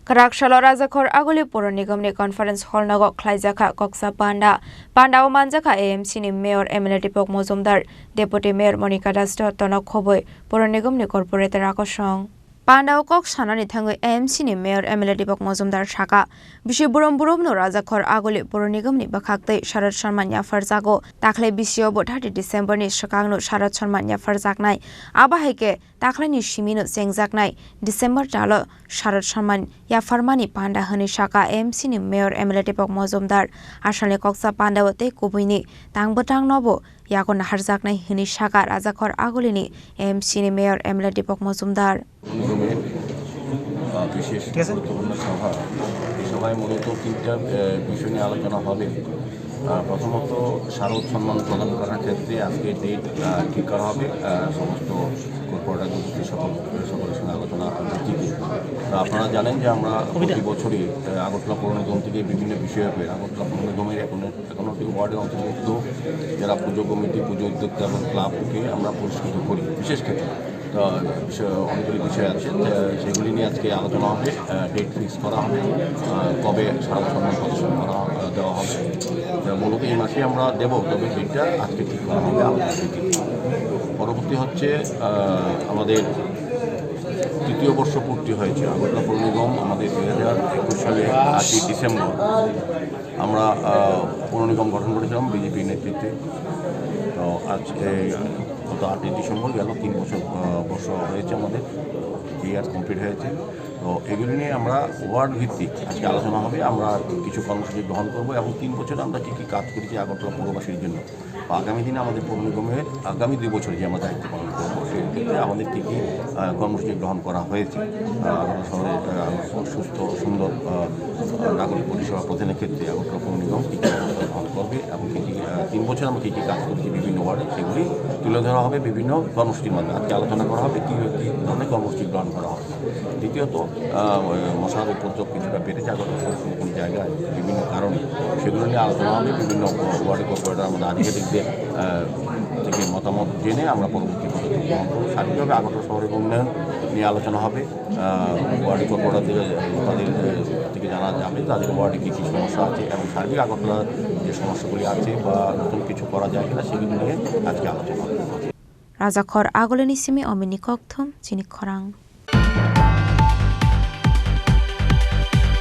Karakshalo Rajakhor Aguli Puro Nigam ni conference hall nago Khlaijaka Koksa Panda o manjaka AMC ni Mayor MLA Dipok Mozumdar Deputy Mayor Monica Dasto Tonok Khoboi Puro Nigam ni corporate rakosong Panda o kok sanani thangoi AMC ni Mayor MLA Dipok Mozumdar Shaka Bishi Burom no Rajakhor Aguli Puro Nigam ni bakhaktai Sharad Sharman ya farjago Takhlai bisio bo 30 December ni Shakangno Sharad Sharman ya farjaknai Abahike Takhlai ni Shimino Sengjaknai December talo Sharad Sharman ya farmani Panda hani Shaka AMC ni Mayor MLA Dipok Mozumdar Ashalni Koksa Panda wote kubuini Tangbotang nobo yakon harjaknai hani Shaka Rajakhor Aguli ni AMC ni Mayor MLA Dipok Mozumdar বিশেষ গুরুত্বপূর্ণ সভা এই সভায় মূলত তিনটা বিষয় নিয়ে আলোচনা হবে প্রথমত শারদ সম্মান প্রদান করার ক্ষেত্রে আজকে ডেট ঠিক করা হবে সমস্ত কর্পোরেট সকলের সঙ্গে আলোচনা ভিত্তিতে আপনারা জানেন যে আমরা প্রতি বছরই আগরতলা পৌর নিগম থেকে বিভিন্ন বিষয়ে আগরতলা পৌর নিগমের 11টি ওয়ার্ডে অন্তর্ভুক্ত যারা পুজো কমিটি পুজো উদ্যোক্তা এবং ক্লাবকে আমরা পুরস্কৃত করি বিশেষ ক্ষেত্রে অনেকগুলি বিষয় আছে সেগুলি নিয়ে আজকে আলোচনা হবে ডেট ফিক্স করা হবে কবে শারদ সম্মান প্রদর্শন দেওয়া হবে মূলত এই মাসে আমরা দেব তবে ডেটটা আজকে ঠিক করা হবে পরবর্তী হচ্ছে আমাদের তৃতীয় বর্ষ পূর্তি হয়েছে আগরতলা পৌর নিগম আমাদের 2021 সালে 8 ডিসেম্বর আমরা পৌর নিগম গঠন করেছিলাম বিজেপির নেতৃত্বে তো আজকে গত 8 ডিসেম্বর গেল 3 বছর হয়েছে আমাদের ইয়ার কমপ্লিট হয়েছে তো এগুলি নিয়ে আমরা ওয়ার্ড ভিত্তিক আজকে আলোচনা হবে আমরা কিছু কর্মসূচি গ্রহণ করব এবং 3 বছরে আমরা কী কী কাজ করেছি আগরতলা পৌরবাসীর জন্য আগামী দিনে আমাদের পৌর নিগমের আগামী 2 বছরে যে আমরা দায়িত্ব পালন করবো সেই ক্ষেত্রে আমাদের কী কী কর্মসূচি গ্রহণ করা হয়েছে আগরতলা শহরে সুস্থ সুন্দর নাগরিক পরিষেবা প্রদানের ক্ষেত্রে আগরতলা পৌর নিগম কী কী গ্রহণ করবে এবং কী কী 3 বছর আমরা কী কী কাজ করেছি বিভিন্ন ওয়ার্ডে সেগুলি তুলে ধরা হবে বিভিন্ন কর্মসূচির মাধ্যমে আজকে আলোচনা করা হবে কী ধরনের কর্মসূচি গ্রহণ করা হবে দ্বিতীয়ত মশার উপদ্রব কিছুটা বেড়েছে আগরতলা কোন জায়গায় বিভিন্ন কারণে সেগুলো নিয়ে আলোচনা হবে বিভিন্ন ওয়ার্ডে কর্পোরেটর আমাদের আধিকারিকদের থেকে মতামত জেনে আমরা পরবর্তী পদক্ষেপ গ্রহণ করব সার্বিকভাবে আগরতলা শহরের উন্নয়ন নিয়ে আলোচনা হবে ওয়ার্ডে কর্পোরেটরদের তাদের থেকে জানা যাবে তাদের ওয়ার্ডে কী কী সমস্যা আছে এবং সার্বিক আগরতলার যে সমস্যাগুলি আছে বা নতুন কিছু করা যায় কিনা সেগুলি নিয়ে আজকে আলোচনা হবে Rajakhor Aguli ni simi omini kokthum chini khorang